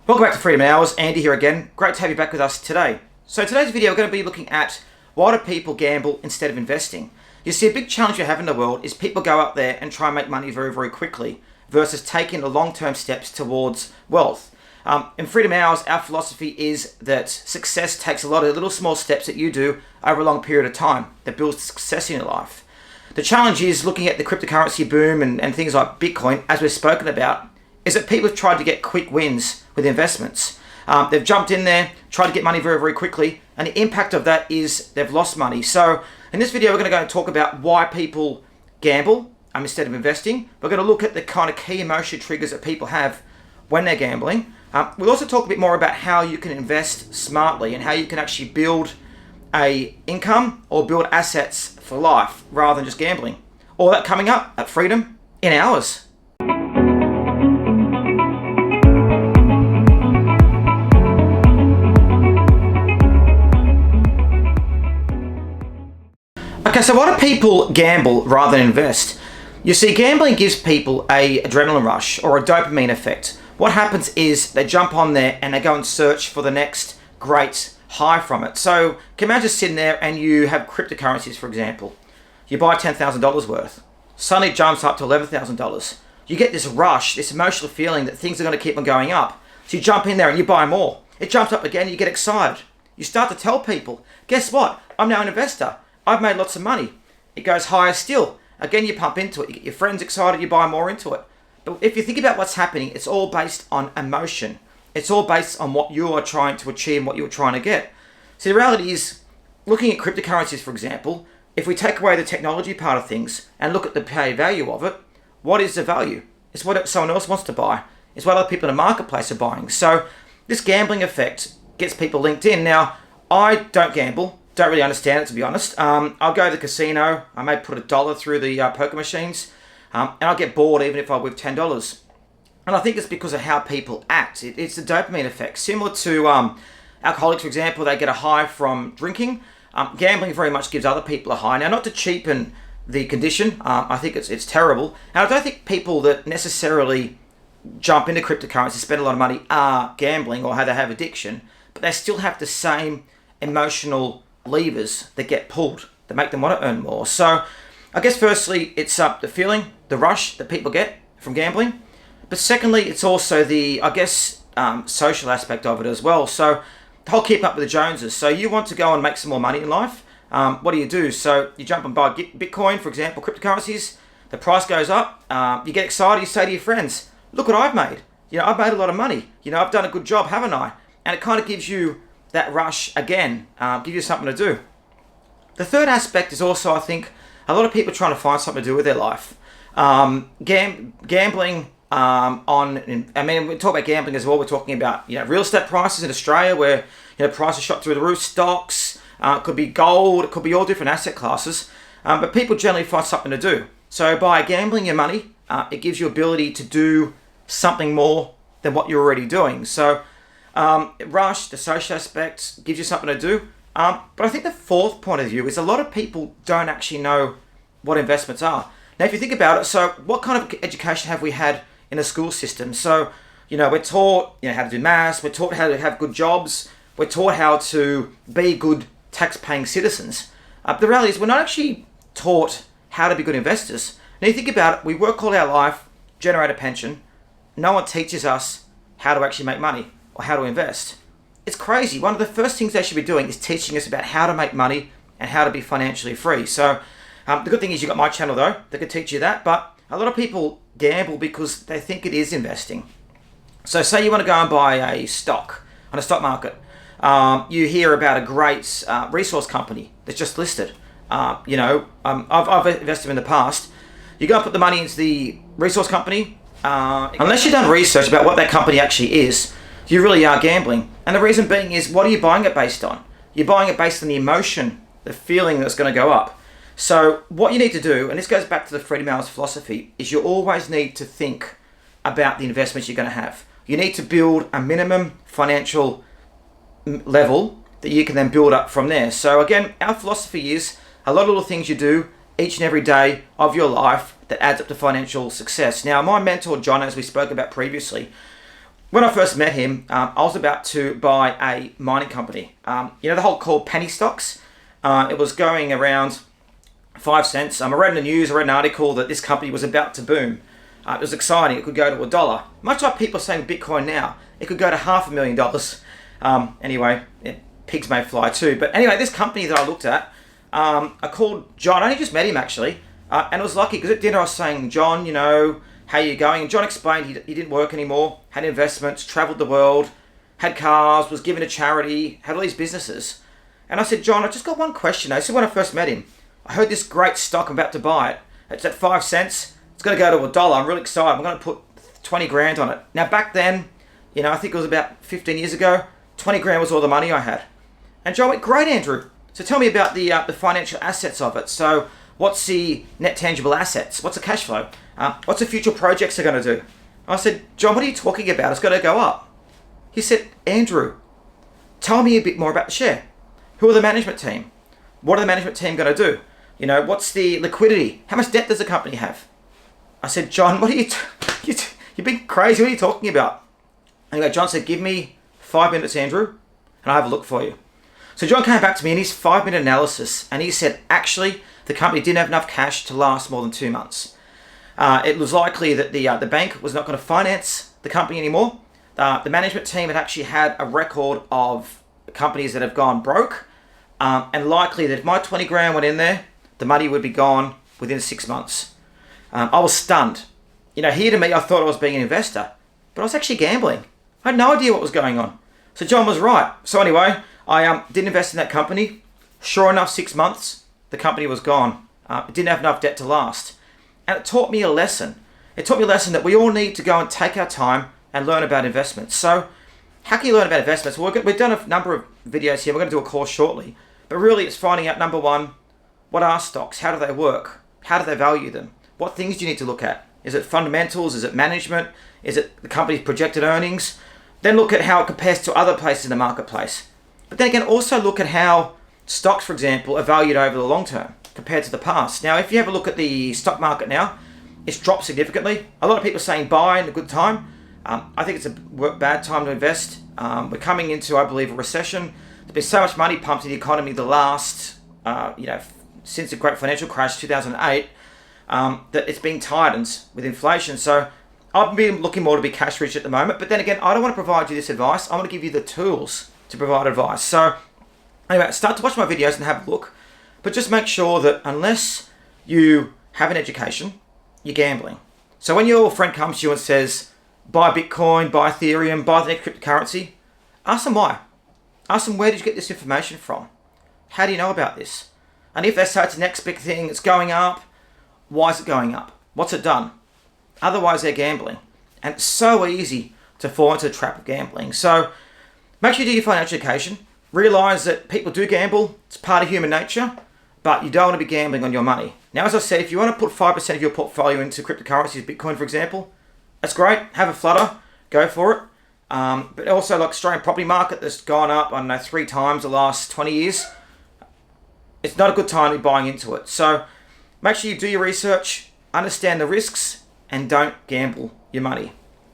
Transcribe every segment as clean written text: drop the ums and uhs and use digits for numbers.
Welcome back to Freedom Hours. Andy here again. Great to have you back with us today. So today's video we're going to be looking at why do people gamble instead of investing. You see, a big challenge we have in the world is people go out there and try and make money very, very quickly versus taking the long-term steps towards wealth. In Freedom Hours, our philosophy is that success takes a lot of little small steps that you do over a long period of time that builds success in your life. The challenge is looking at the cryptocurrency boom and things like Bitcoin, as we've spoken about, is that people have tried to get quick wins with investments. They've jumped in there, tried to get money very, very quickly, and the impact of that is they've lost money. So in this video, we're going to go and talk about why people gamble instead of investing. We're going to look at the kind of key emotional triggers that people have when they're gambling. We'll also talk a bit more about how you can invest smartly and how you can actually build a income or build assets for life rather than just gambling. All that coming up at Freedom in Hours. Okay, so why do people gamble rather than invest? You see, gambling gives people a adrenaline rush or a dopamine effect. What happens is they jump on there and they go and search for the next great high from it. So can you imagine sitting there and you have cryptocurrencies, for example. You buy $10,000 worth. Suddenly it jumps up to $11,000. You get this rush, this emotional feeling that things are going to keep on going up. So you jump in there and you buy more. It jumps up again, you get excited. You start to tell people, guess what? I'm now an investor. I've made lots of money. It goes higher still. Again, you pump into it. You get your friends excited, you buy more into it. But if you think about what's happening, it's all based on emotion. It's all based on what you are trying to achieve, what you're trying to get. So the reality is, looking at cryptocurrencies, for example, if we take away the technology part of things and look at the pay value of it, what is the value? It's what someone else wants to buy. It's what other people in the marketplace are buying. So this gambling effect gets people linked in. Now, I don't gamble. Don't really understand it, to be honest. I'll go to the casino. I may put $1 through the poker machines, and I'll get bored even if I win $10. And I think it's because of how people act. It's the dopamine effect. Similar to alcoholics, for example, they get a high from drinking. Gambling very much gives other people a high. Now, not to cheapen the condition, I think it's terrible. And I don't think people that necessarily jump into cryptocurrency, spend a lot of money, are gambling or they have addiction, but they still have the same emotional levers that get pulled that make them want to earn more. So I guess firstly, it's the feeling, the rush that people get from gambling. But secondly, it's also the, social aspect of it as well. So the whole keep up with the Joneses. So you want to go and make some more money in life. What do? So you jump and buy Bitcoin, for example, cryptocurrencies. The price goes up. You get excited. You say to your friends, look what I've made. I've made a lot of money. I've done a good job, haven't I? And it kind of gives you that rush again, give you something to do. The third aspect is also, I think, a lot of people trying to find something to do with their life. Gambling we talk about gambling as well. We're talking about, real estate prices in Australia where, prices shot through the roof, stocks, it could be gold, it could be all different asset classes. But people generally find something to do. So by gambling your money, it gives you ability to do something more than what you're already doing. So rush, the social aspect, gives you something to do. But I think the fourth point of view is a lot of people don't actually know what investments are. Now, if you think about it, so what kind of education have we had in the school system? So, we're taught, how to do maths, we're taught how to have good jobs, we're taught how to be good tax-paying citizens. The reality is we're not actually taught how to be good investors. Now, you think about it, we work all our life, generate a pension, no one teaches us how to actually make money or how to invest. It's crazy. One of the first things they should be doing is teaching us about how to make money and how to be financially free. So the good thing is you've got my channel though that can teach you that, but a lot of people gamble because they think it is investing. So say you want to go and buy a stock on a stock market. You hear about a great resource company that's just listed. I've invested in the past. You go and put the money into the resource company. Unless you've done research about what that company actually is, you really are gambling. And the reason being is, what are you buying it based on? You're buying it based on the emotion, the feeling that's going to go up. So what you need to do, and this goes back to the Freedom Hours philosophy, is you always need to think about the investments you're going to have. You need to build a minimum financial level that you can then build up from there. So again, our philosophy is a lot of little things you do each and every day of your life that adds up to financial success. Now, my mentor, John, as we spoke about previously, When I first met him, I was about to buy a mining company. The whole called penny stocks. It was going around 5 cents. I read in the news, I read an article that this company was about to boom. It was exciting. It could go to $1. Much like people are saying Bitcoin now, it could go to $500,000. Anyway, pigs may fly too. But anyway, this company that I looked at, I called John. I only just met him actually. And it was lucky because at dinner I was saying, John, how you going? And John explained he didn't work anymore, had investments, traveled the world, had cars, was given to charity, had all these businesses. And I said, John, I just got one question. This is when I first met him. I heard this great stock, I'm about to buy it. It's at 5 cents. It's going to go to $1. I'm really excited. I'm going to put 20 grand on it. Now back then, I think it was about 15 years ago, 20 grand was all the money I had. And John went, great, Andrew. So tell me about the financial assets of it. So what's the net tangible assets? What's the cash flow? What's the future projects they're going to do? I said, John, what are you talking about? It's going to go up. He said, Andrew, tell me a bit more about the share. Who are the management team? What are the management team going to do? What's the liquidity? How much debt does the company have? I said, John, what are you've been crazy. What are you talking about? Anyway, John said, give me 5 minutes, Andrew, and I'll have a look for you. So John came back to me in his 5-minute analysis, and he said, actually, the company didn't have enough cash to last more than 2 months. It was likely that the bank was not going to finance the company anymore. The management team had actually had a record of companies that have gone broke, and likely that if my 20 grand went in there, the money would be gone within 6 months. I was stunned. Here to me, I thought I was being an investor, but I was actually gambling. I had no idea what was going on. So John was right. So anyway, I didn't invest in that company. Sure enough, 6 months, the company was gone. It didn't have enough debt to last. And it taught me a lesson. It taught me a lesson that we all need to go and take our time and learn about investments. So how can you learn about investments? Well, we've done a number of videos here. We're going to do a course shortly. But really, it's finding out, number one, what are stocks? How do they work? How do they value them? What things do you need to look at? Is it fundamentals? Is it management? Is it the company's projected earnings? Then look at how it compares to other places in the marketplace. But then again, also look at how stocks, for example, are valued over the long term compared to the past. Now, if you have a look at the stock market now, it's dropped significantly. A lot of people are saying buy in a good time. I think it's a bad time to invest. We're coming into, I believe, a recession. There's been so much money pumped in the economy the last, since the great financial crash, 2008, that it's been tightened with inflation. So I've been looking more to be cash rich at the moment. But then again, I don't want to provide you this advice. I want to give you the tools to provide advice. So anyway, start to watch my videos and have a look. But just make sure that unless you have an education, you're gambling. So when your friend comes to you and says, buy Bitcoin, buy Ethereum, buy the next cryptocurrency, ask them why. Ask them, where did you get this information from? How do you know about this? And if they say it's the next big thing, it's going up, why is it going up? What's it done? Otherwise, they're gambling. And it's so easy to fall into the trap of gambling. So make sure you do your financial education. Realize that people do gamble. It's part of human nature. But you don't want to be gambling on your money. Now, as I said, if you want to put 5% of your portfolio into cryptocurrencies, Bitcoin, for example, that's great. Have a flutter. Go for it. But also, like Australian property market that's gone up, 3 times the last 20 years. It's not a good time to be buying into it. So make sure you do your research, understand the risks, and don't gamble your money.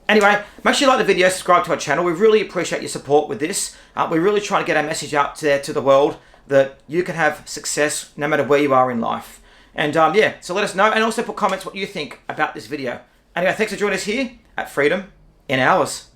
Anyway, make sure you like the video, subscribe to our channel. We really appreciate your support with this. We're really trying to get our message out there to the world that you can have success no matter where you are in life. And so let us know, and also put comments what you think about this video. Anyway, thanks for joining us here at Freedom in Hours.